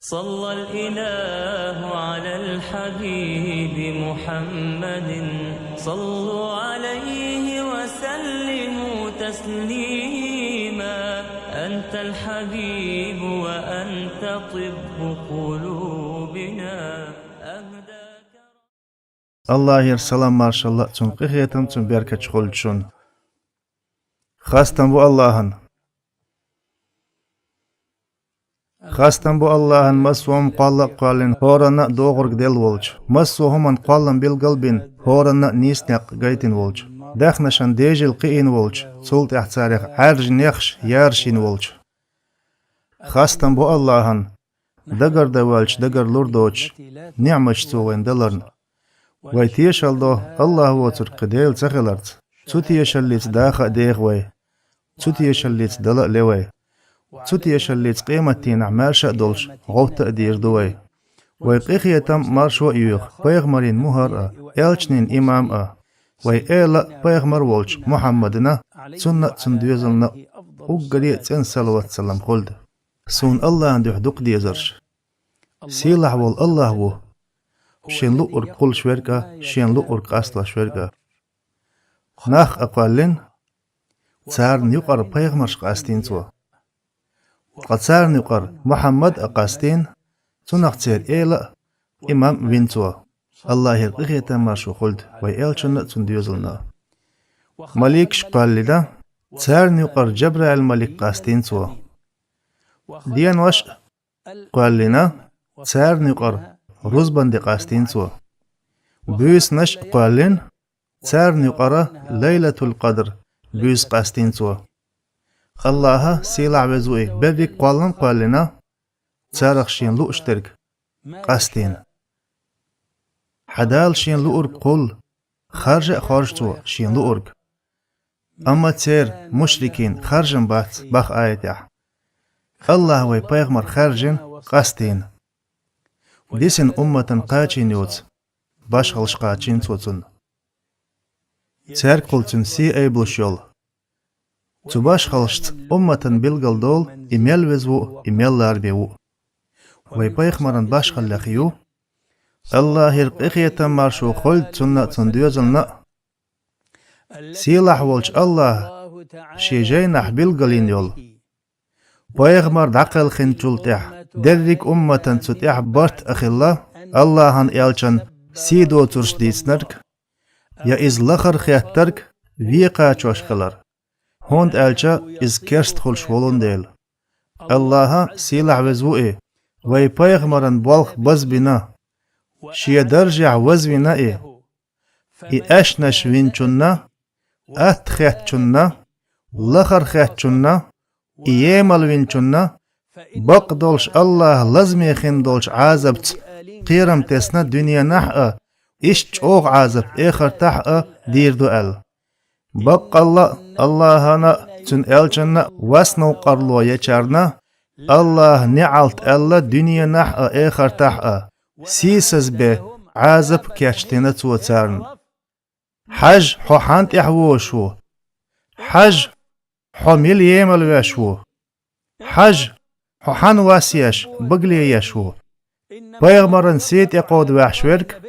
صلى الإله على الحبيب محمد صلوا عليه وسلموا تسليما أنت الحبيب وأنت طب قلوبنا أهداك الله يرسلام ماشالله تون قيتم تون بركة خلشون خاستم بو اللهن خاستم بو اللهن مسوم قال قالن هورنا دوغرق دل ولج مسوهم قالن بالقلبين هورنا نيسنق قيتن ولج دخنشان ديجل قين ولج سلط احتاريخ عرج نيخش يارشين ولج خاستم بو اللهن دقر دوالج دقر لوردوش نعمش سوين دلرن ويتيش الله وتر قديل تخلرت تتيش الليت داخل ديغوي تتيش الليت دلق لوي تتيش الليت قيمتين عمال شأدولش غو تقدير دوي ويقيخيتم مارشو يوخ بيغمرين مهر إلچنين إمام ويقيل بيغمر ولش محمدنا سنة تندوزلنا وقرية تن صلوات سلام خلد سون الله عنده حدوق ديزرش سيلح وال الله وو شين لو أرق قل شويركا شين لو أرق أصلا شويركا ناخ أقوالين تسارن يقر بيغمرش قاستين تو قد تسارن يقر محمد أقاستين تناخ تسير إيلا إمام وينتو الله يرقية تماشو خلد ويألشن تنديوزلنا مليك شقال لدا تسارن يقر جبرائيل الملك قاستين تو ديان وش قال لنا تسارن يقر روزبند قاستين تو بيس نش قالين تسارن يقرأ ليلة القدر بيس قاستين تو الله سيلع وزوئي ببك قالن قالنا تسارخ شين لو اشترك قاستين حدال شين لو أرق قل خارج تو شين لو أرق أما تسير مشركين خارجن بات باخ آيتح الله وي بيغمر خارجن قاستين ديسن أمة قاچين يوت باش خلش قاچين توتن تسير قلتن سي أي بلشيول تباش خلشت أمة بلغل دول إميل وزو إميل لاربيو وي بيغمرن باش خلقيو الله يرقيخية مارشو خلد تنة تندوزلنا سيلح ولش الله شيجينح بلغلين يول بيغمر دقل خنجولتح درك أمة تتح برت أخي الله هن إلچن سيدو ترش ديسنرك يا إز لخر خياترك ويقا چوشخلر هوند إلچا إز كرست خلش ولون ديل الله سيلح وزوئي وي بيغمرن بالخ بز بنا شي درجع وزونا إي أشنش وينچنا أت خياتچنا لخر خياتچنا إيمال وينچنا بقدولش الله لازم خندولش عازبت قيرم تسنا دنيا نحقا إش چوغ عازب إخر تحقا دير دوال بق الله هنا تن إلچنا واسنو قرلو يچارنا الله نعالت ألا دنيا نحقا إخر تحقا سيسز به عازب كيشتنا توتارن حج حو حانت إحوشو حج حو ميل يمل واشو حج حو حان واسيش بقلي يشو بيغمرن سيت يقود وحشورك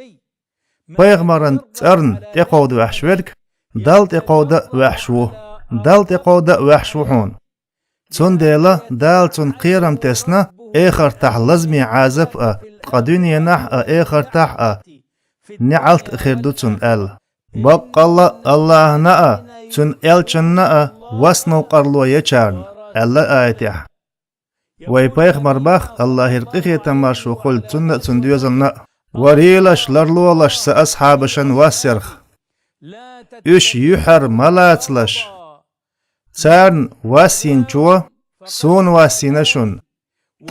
بيغمرن ترن يقود وحشورك دالت يقود وحشو دالت يقود وحشوحون تون ديلا دالتون قيرم تسنا إخر تح لزمي عازب قدوني نح إخر تح نعلت خيردوتون بق الله نا تون إلچن نا واسنو قرلو يچارن ألا آيتح وي بيغمر باخ الله يرقيخي تماشو قل تن تندوزلنا وريلش لرلولش سأصحابشن واسرخ إش يحر ملاتلش تارن واسين چو سون واسينشن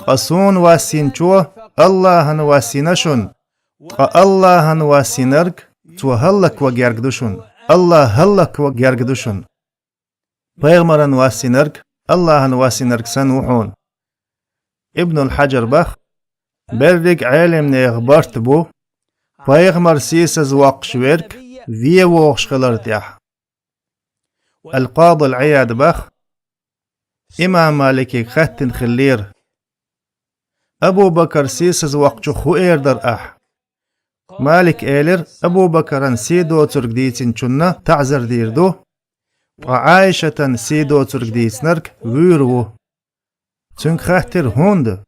قصون واسين چو اللهن واسينشن اللهن واسينرك تو هلك وگرگدشن الله هلك وگرگدشن بيغمرن واسينرك اللهن واسينرك سنوحون ابن الحجر بخ برق عالم نيغبرت بو بيغمر سيسز واقشويرك في ووغش خلرتيح القاضي العياد بخ إمام مالكي ختن خلير أبو بكر سيسز وقت خو إيردر أح مالك إيلر أبو بكرن سيدو ترك ديتين چنا تعذر ديردو وعائشة سيدو ترك ديتنرك ويرو چنك خاطر هوند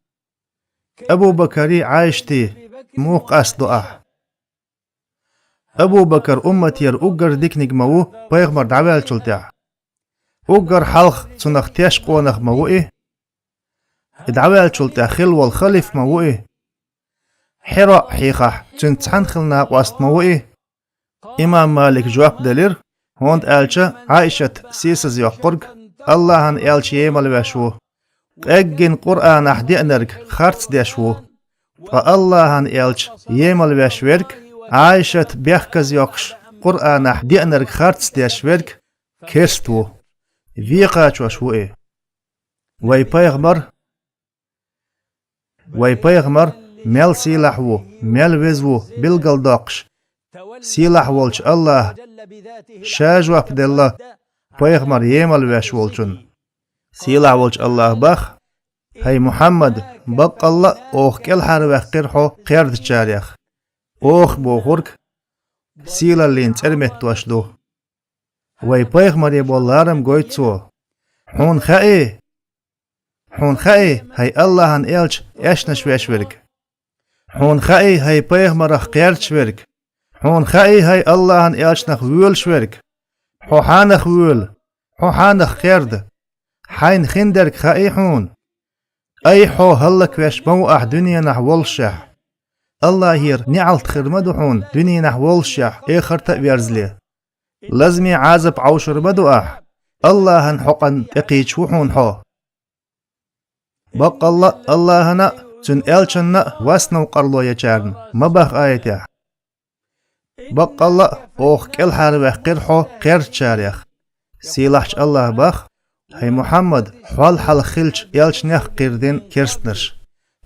أبو بكري عايشتي موق أسدو أح أبو بكر أمتير أقر ديكنيك مو بيغمر دعوال چلتاح أقر حلق چنخ تيش قونخ موئي دعوال چلتاح خل والخلف موئي حراء حيقح چنتحن خلنا قواست موئي إمام مالك جواب دلير هوند ألچا عائشة سيسز يقرق اللهن ألچ يمال وشو أجن قرآن أحدئنرك خارت ديشو فاللهن ألچ يمال وشورك عائشة بيحكز يقش قرآن أحدئنرك خارت ديشورك كيستو فيقاچ وشوئي وي بيغمر مل سيلحو مل وزو بلغل داقش سيلح والش الله شاج وفد الله بيغمر يمل وش والشن سيلح والش الله بخ هاي محمد بق الله اوخ كل حر وقرحو قرد تشاريخ اوخ بوخورك سيلا لين ترمت وشدو وي بيغمر يبولارم قويتسو حون خائي هاي الله هن إلش إشنش ويشورك حون خائي هاي بيغمر قرد شورك حون خائي هاي الله هن إلش نخ ويل شورك حوحانخ ويل حوحانخ قرد حين خندرك خائي حون أي حو هلك ويش موقع دنيا نحو الشح الله هير نعلت خرمدو حون دنيا نحو الشح إخر تأبيرزلي لازمي عازب عوشر بدو الله هن حقن اقيج وحون حو بق الله هنا تن إلشنا واسنو قرلو يجارن مبخ آيته بق الله اوخ كل حار وقرحو قرد شاريخ سيلحش الله بخ هاي محمد حال خلش إلش نخ قردين كرستنرش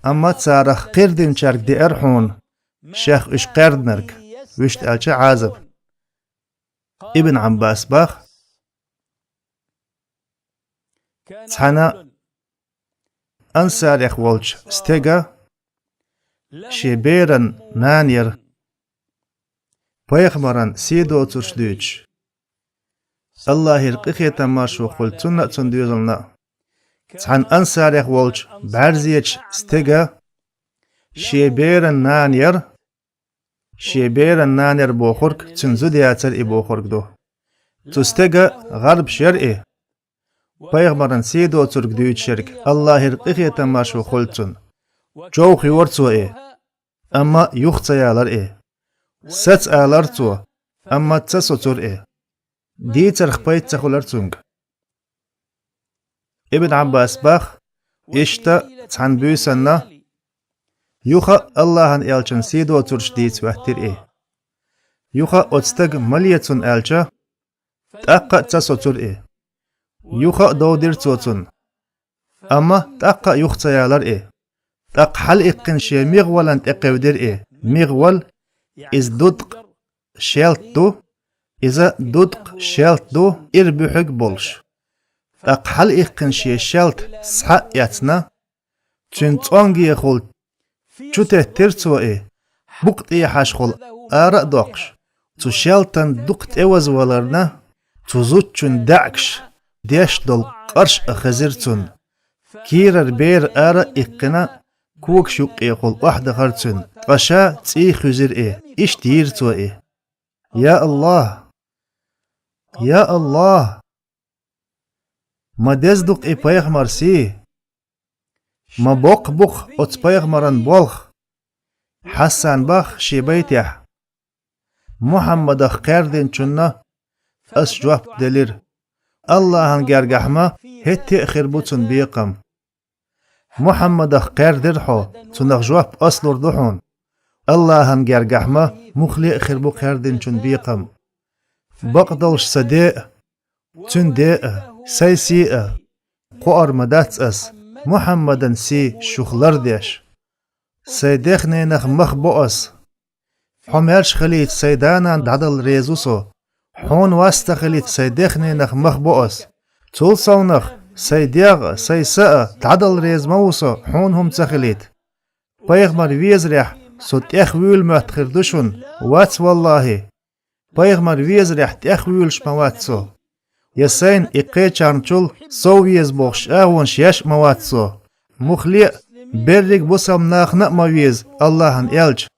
أما تسارخ قردين شارك دي أرحون شيخ إش قردنرك وشت ألش عازب ابن عباس بخ تحنا أنساريخ والش ستيغا شبيرن نانير بيغمرن سيدو ترشدوش الله يرقخي تماشو قل تنة تندوزلنا تحن أنساريخ والش بارزيش ستيغا شبيرن نانير بوخورك تنزو دياتر إبوخورك دو تستيغا غرب شرعي بيغمرن سيدو ترك دويت شرك الله يرقخي تماشو خلتن جوخي ورتو أما يختيالر سات آلرتو أما تسوتر ديتر خبيت تخولرتونغ ابن عباس بخ إشتا تحن بيسنا يوخا الله هن إلچن سيدو ترش ديت وحتر يوخا أتستغ مليتون ألچا تأقا تسوتر يوخا دودير توتن أما تأقا يختيالر تأق حل إقن شي مغولان تأقودر مغول إز دودق شالتو إذا دودق شالتو إربحك بولش تأق حل إقن شي شالت سحق ياتنا تنطونغي يخول چوته ترتو بوقت يحاشخول آراء دوقش تو شالتن دوقت إوز ولرنا تو زوتشن دعكش ديش دول قرش أخزرتن كيرر بير آرا إقنا كوك شوق يقول واحدة خرتن قشا تي خزر إيش ديرتو يا الله ما دزدق بيغمر سي ما بوق أت بيغمرن بولخ حسن بخ شبيتح محمد خيردين چنا أس جواب دلير الله هنجر جحمة هتي خربوتن بيقم محمد خير درحو تنخ جواب أصلور دحون الله هنجر جحمة مخلي خربو خيردين چن بيقم بقدلش صديق تنديق سيسيق قوار مدات أس محمدن سي شخلر ديش سيدخني نخ مخبؤس حميرش خليت سيدانا دعدل ريزوسو حون واستخليت سيدخني نخ مخبؤس تول صونخ سيديغ سيساء تعدل ريز موسو حون هم تخليت Paygmar vizreh sut ekhwül mötkhirduşun wats wallahi. Paygmar vizreh ekhwülş mawatso. Yasayn iqecharnchul sovyez bokhsh awon yash mawatso. Mukhli berrik busam nakhna mawiz Allah'ın elç.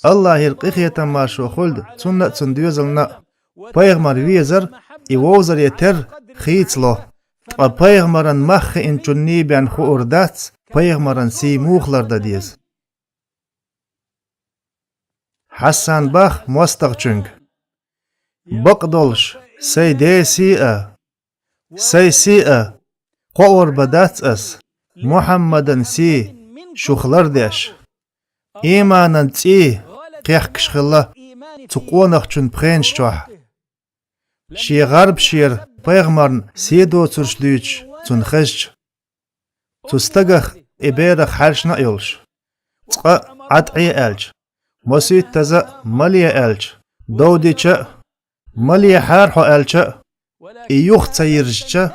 Allah'ir qiyetan maşu khuld sunnat sundiyazalna. Paygmar vizar iwozar yeter khitslo. Paygmaran mahhi inchunni ben khurdats paygmaran si mukhlarda diz. Hassan Bach mostaqchung. Baqdolsh Saydesi'a Saysi'a Qawr badats as Muhammadan si shukhlardash imanan tsi qiyqshkhilla tuqonaqchun prenchchah shi gharb shir paygmarn sido tsurshluch tun khashch tustagakh iberakh harshna yolsh qa at'i elch mosit taza maliya elch dawdicha مالي حارحو ألشا إيوخ تسيرجشا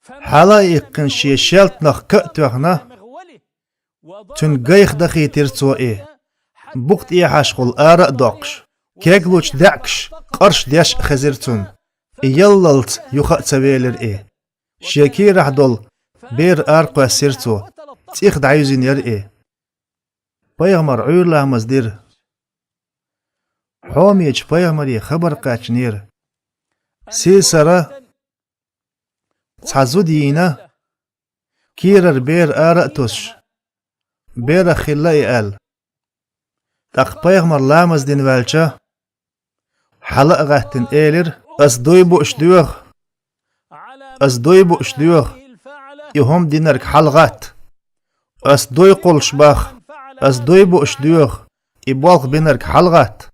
حالا إيقن شي شالت نخ كأتوخنا تن قيخ دخي ترسو إيه بوقت إيه حاشقل آراء دوقش كيقلوش دعكش قرش ديش خزيرتون إياللت يوخا تسويلر إيه شيكي راح دول بير آرقو سيرتو تيخ دعيوزين ير إيه بايغمر عير لا مزدير حوميج بايغمري خبر قاچنير سي سرا تحزودينا كيرر بير آرأتوش بير خلاي آل تاق بايغمر لامز دين والچا حلق غاهتن إيلر أصدويبو اشدويغ يهم دينرك حلغات أصدوي قولش باخ أصدويبو اشدويغ إبوالغ بينرك حلغات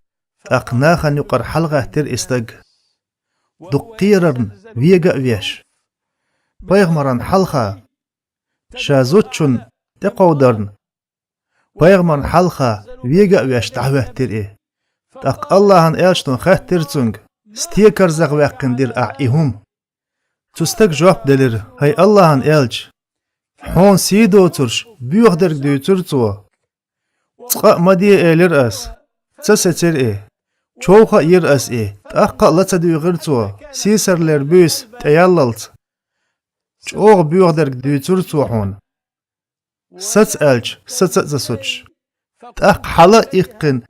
أقناخن يقر حلقة تر استق دقيرن ويقع ويش بايغمران حلقة شازوتشن تقودرن بايغمران حلقة ويقع ويش تعوه تر إيه تاق اللهن إلشتون خاه ترسونغ ستيكر زغ ويقن دير أعيهم تستق جواب دلير هاي اللهن إلش حون سيدو ترش بيوخ درك ديو ترسو تقا مدي إلير أس تساتر إيه çoğuğa yer as e taqqa latsadı gırtso sisarlar büs tayallalt çoğu büyüder dütür soğun sats elç satsa suç taq hala iqqin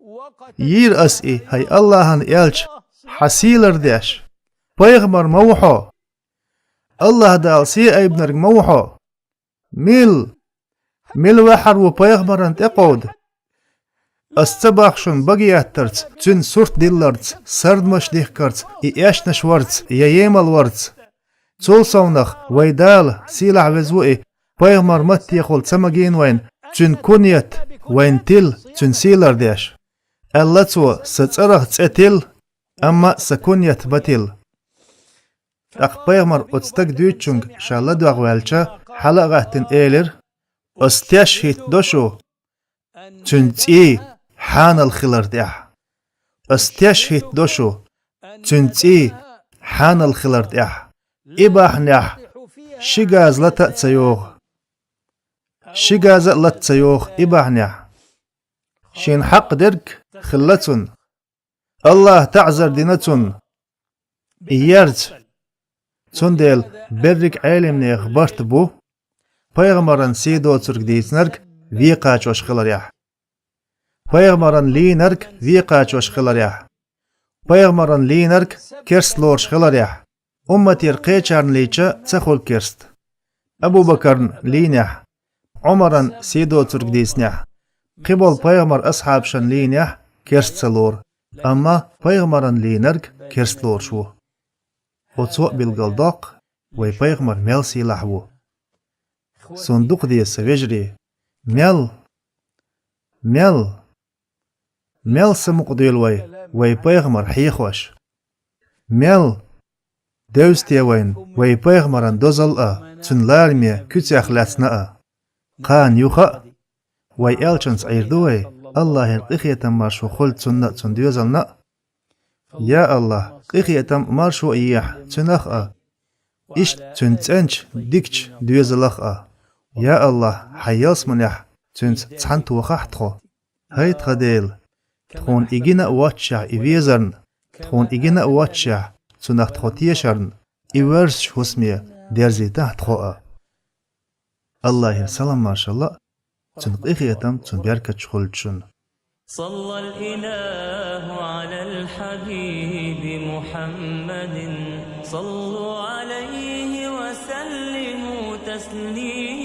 yer as e hay Allah'ın elç hasiler deş paygmar mawho Allah da alsi aybnar mawho mil wahar و paygmaran taqod أستباخشون بقياترت تن سورت ديلرت سرد مش ديكرت إياشنش ورت ييمال ورت تول صونخ ويدال سيلع وزوئي بايغمر مت يقول تمجين وين تن كونيت وين تيل تن سيلر ديش اللتو سترغ تتيل أما سكونيت بتيل أق بايغمر أتستك دويتشونغ شالا دوغ والشا حلقة تن إيلر أستياش هيت دوشو تن تي حان الخلر ديح استيشهد دوشو تنتي حان الخلر ديح إباح نيح شغاز لتأتسيوغ شغاز لتأتسيوغ إباح نيح شين حق درك خلتن الله تعزر دينتن إيارت تندل برك عالم نيخ بارت بو بايغمران سيدو ترك ديتنرك ويقاچ وشخلر يح Paygmaran linark viqaç oşqılarya. Paygmaran linark kerslor şqılarya. Ummatir qeçarnliça tsaqol kerst. Abu Bakarn linyah. Umaran sido turgdisnyah. Qibol paygmar ashabşan linyah kerstsalor. Amma paygmaran linark kerstlor şu. Otso bilgaldoq ve paygmar mel silahvu. Sonduk diye sevejri. ميل سمق ديل وي بايغمر حيخوش ميل دوستي وي بايغمران دوزل تن لارمي كتي أخلاتنا قان يوخا وي إلچنس عيردوي الله القخية مارشو خل تن ديوزلنا يا الله قخية مارشو إيح تنخ إش تن تنش ديكش ديوزلخ يا الله حياس منح تنس تسحنت وخحتخو هيت خديل تخون إجينا واتشع إفيزرن تخون إجينا واتشع تنخ تخوتيشرن إورش حسمية درزي تحت خوأ الله سلام ما شاء الله تنق إخيتم تنبيرك تشخلتشن صلى الإله على الحبيب محمد صلوا عليه وسلموا تسليما